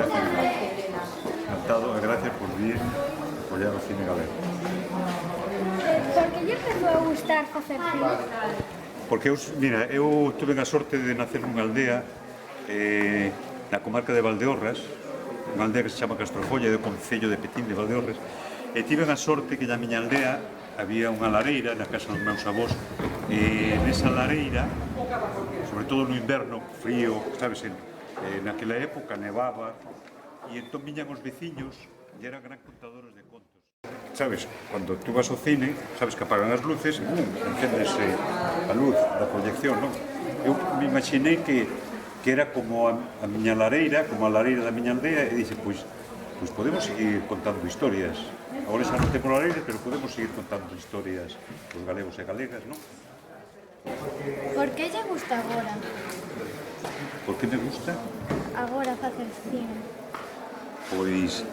Encantado e gracias por vir apoiar o cine galego. Por que lle empezou a gustar facer cine? Porque, mira, eu tuve a sorte de nacer nunha aldea na comarca de Valdeorras, unha aldea que se chama Castrofolla, do concello de Petín de Valdeorras, e tive a sorte que na miña aldea había unha lareira na casa dos meus avós, e nesa lareira, sobre todo no inverno, frío, sabes, naquela época nevaba, e entón viñan os veciños e eran gran contadores de contos. Sabes, cando tú vas ao cine, sabes que apagan as luces e encéndese a luz da proyección, non? Eu me imaginei que era como a miña lareira, como a lareira da miña aldea, e dixe, pois podemos seguir contando historias. Agora xa non temos lareira, pero podemos seguir contando historias dos galegos e galegas, non? Por que lle gusta agora? Por que me gusta? Agora facer cine. Pois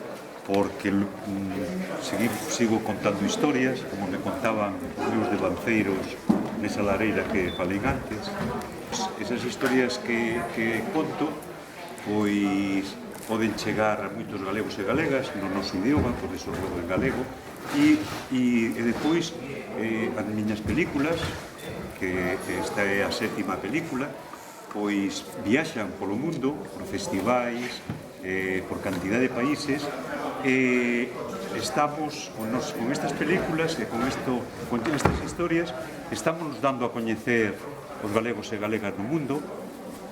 porque sigo contando historias, como me contaban os meus devanceiros nesa lareira que falei antes. Esas historias que conto, pois poden chegar a moitos galegos e galegas no noso idioma, por iso rodo en galego, e depois as miñas películas, que esta é a 7ª película, pois viaxan polo mundo, por festivais, por cantidad de países, e estamos con estas películas e con estas historias, estamos dando a coñecer os galegos e galegas no mundo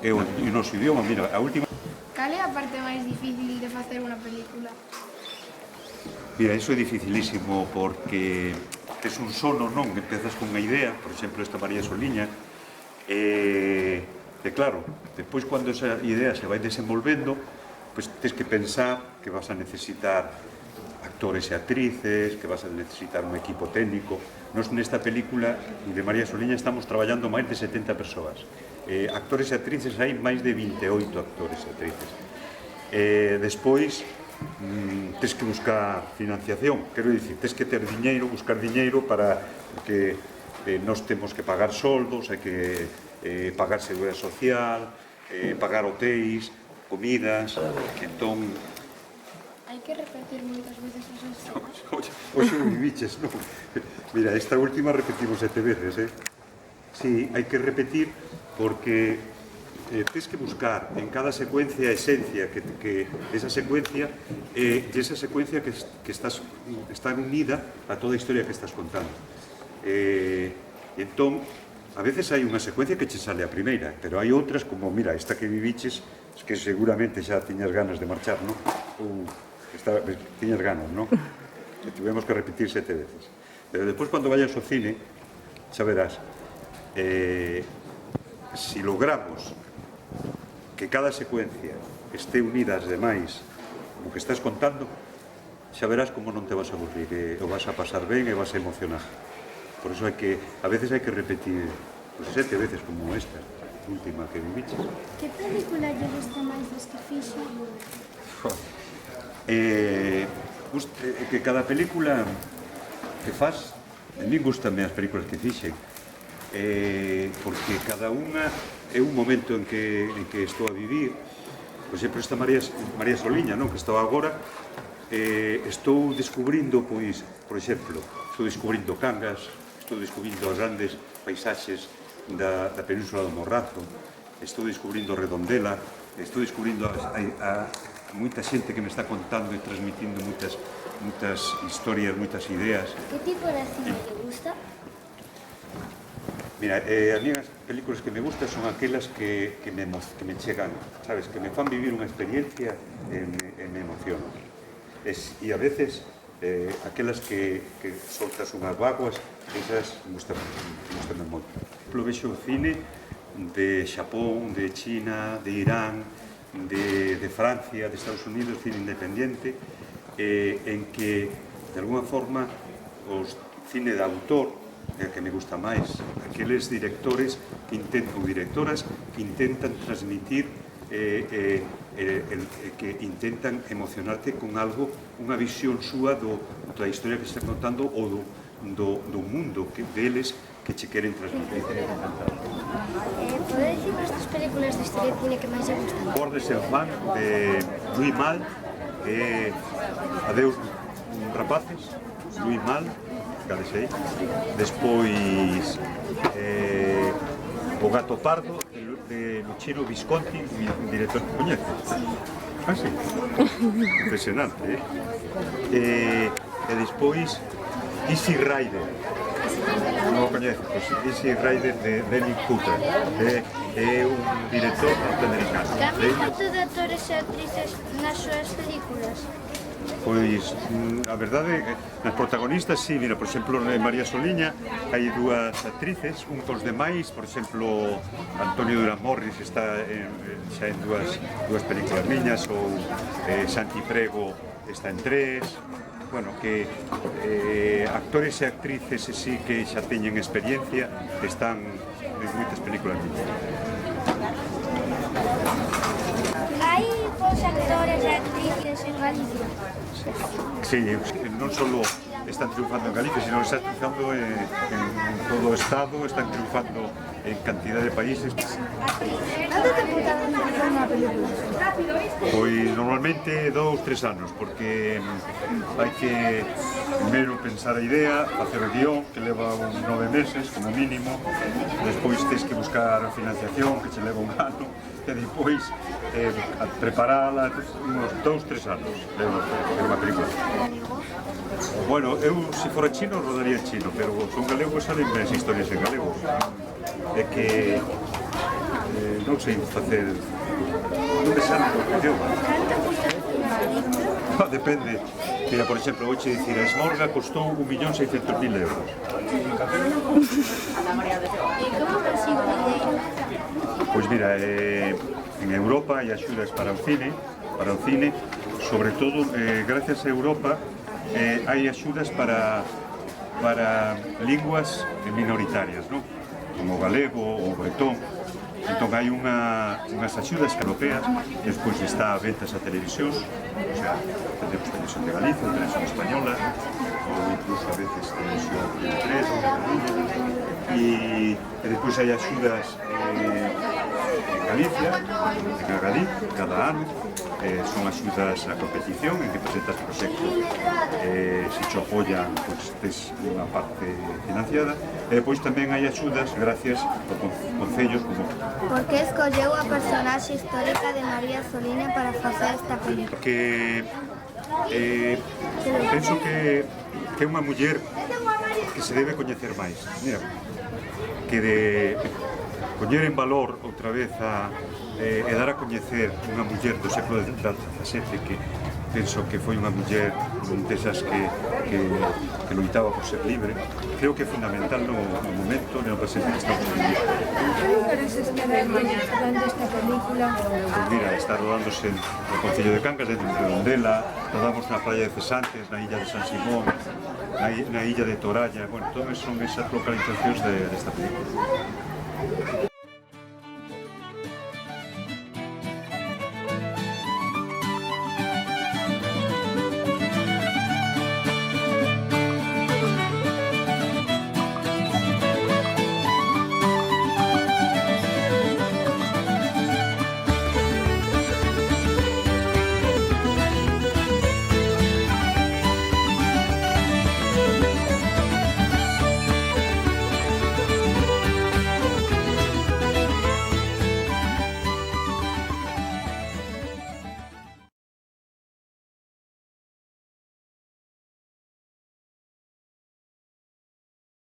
e o noso idioma. Mira, a última... Cal é a parte máis difícil de facer unha película? Mira, iso é dificilísimo porque tes un sono, non? Empezas con unha idea, por exemplo, esta María Soliña, e claro, despois cando esa idea se vai desenvolvendo, pois tes que pensar que vas a necesitar actores e actrices, que vas a necesitar un equipo técnico. Nos nesta película de María Soliña estamos traballando máis de 70 persoas. Actores e actrices, hai máis de 28 actores e actrices. Despois, tes que buscar financiación, quero dicir, tes que ter diñeiro, buscar diñeiro para que nos temos que pagar soldos, hai que pagar seguridade social, pagar hotéis, comidas, que entón... Hai que repetir moitas veces as escenas. Oxe o viviches, non? Mira, esta última repetimos 7 veces, Si, hai que repetir porque tens que buscar en cada secuencia a esencia que esa secuencia e esa secuencia que está unida a toda a historia que estás contando. Entón, a veces hai unha secuencia que che sale a primeira, pero hai outras como, mira, esta que viviches, que seguramente xa tiñas ganas de marchar, non? Tiñas ganas, non? Que tivemos que repetir 7 veces. Pero despois, cando vayas ao cine, xa verás, si logramos que cada secuencia este unida ás demais o que estás contando, xa verás como non te vas a aburrir, o vas a pasar ben e vas a emocionar. Por iso a veces hai que repetir 7 veces como esta última que viviches. Que película lle gusta máis das que fixo? Que cada película que faz, a mí gustame as películas que fixen, porque cada unha é un momento en que estou a vivir. Por exemplo, esta María Soliña, que estou agora, estou descubrindo, pois, por exemplo, estou descubrindo Cangas, estou descubrindo as grandes paisaxes da Península do Morrazo, estou descubrindo Redondela, estou descubrindo a moita xente que me está contando e transmitindo moitas historias, moitas ideas. Que tipo de cine te gusta? Mira, as minhas películas que me gustan son aquelas que me chegan, sabes, que me fan vivir unha experiencia e me emocionan. E a veces, aquelas que soltas unhas vaguas, esas gustan moito. Eu vexo o cine de Xapón, de China, de Irán, de Francia, de Estados Unidos, cine independiente, en que, de alguna forma, o cine de autor, que me gusta máis, aqueles directores ou directoras que intentan transmitir, que intentan emocionarte con algo, unha visión súa da historia que están contando ou do mundo deles que che queren transmitir. ¿Puede decirnos tres películas de historia de cine que máis lle gustan? Ford es el fan de Louis Mal, Adeus rapaces, Louis Mal, cadese aí. Despois O gato pardo de Luchino Visconti, un director que coñece. Ah, sí? Impresionante, E despois Easy Rider. Non o coñece, pois Easy Rider de Dennis Cooper. É un director norteamericano. Cambia moito de actores e actrices nas súas películas? Pois, a verdade, nas protagonistas, sí, mira, por exemplo, en María Soliña hai dúas actrices, un cos demais, por exemplo, Antonio Durán Morris está xa en dúas películas miñas, ou Santi Prego está en 3, bueno, que actores e actrices sí que xa teñen experiencia, están en moitas películas miñas. Hai bons actores e actrices en Galicia? Sí, non só están triunfando en Galicia, sino que están triunfando en todo o Estado, están triunfando en cantidad de países. Canto tempo tardan en facer unha película? Pois normalmente 2-3 anos, porque hai que primeiro pensar a idea, facer o guión, que leva uns 9 meses como mínimo, despois tens que buscar a financiación, que che leva un ano, e depois preparala uns 2-3 anos, leva unha película. Bueno, eu se fora chino rodaría en chino, pero son galego e salen ben historias en galego. É que non sei facer, non me sale o idioma. Canto custa unha película? Depende. Mira, por exemplo, vou che dicir, a Esmorga costou 1.600.000 euros. E como consigo o dinheiro? Pois mira, en Europa hai axudas para o cine, sobre todo, gracias a Europa, hai axudas para linguas minoritarias, ¿no? Como o galego ou o bretón. Entón hai unhas axudas europeas, despois está a ventas a televisións, o sea, tenemos televisión de Galicia, televisión española, ou incluso a veces televisión de 3 ou de Galicia, e despois hai axudas en Galicia, en Agadí, cada ano, son axudas a competición en que presentas proxectos, se te apoyan, pois tes unha parte financiada, e depois tamén hai axudas gracias a concellos como Por que escolleu a personaxe histórica de María Soliña para facer esta película? que penso que é unha muller que se debe coñecer máis. Mira, que de coñer en valor outra vez e dar a coñecer unha muller do século XVII que penso que foi unha muller desas que loitaba por ser libre. Creo que é fundamental no momento, no presente que estamos vivindo. ¿Qué lugares está rodando esta película? Pues mira, está rodándose no Concello de Cangas, dentro de Redondela, rodamos na playa de Cesantes, na illa de San Simón, na illa de Toralla, bueno, todas son esas localizacións desta película.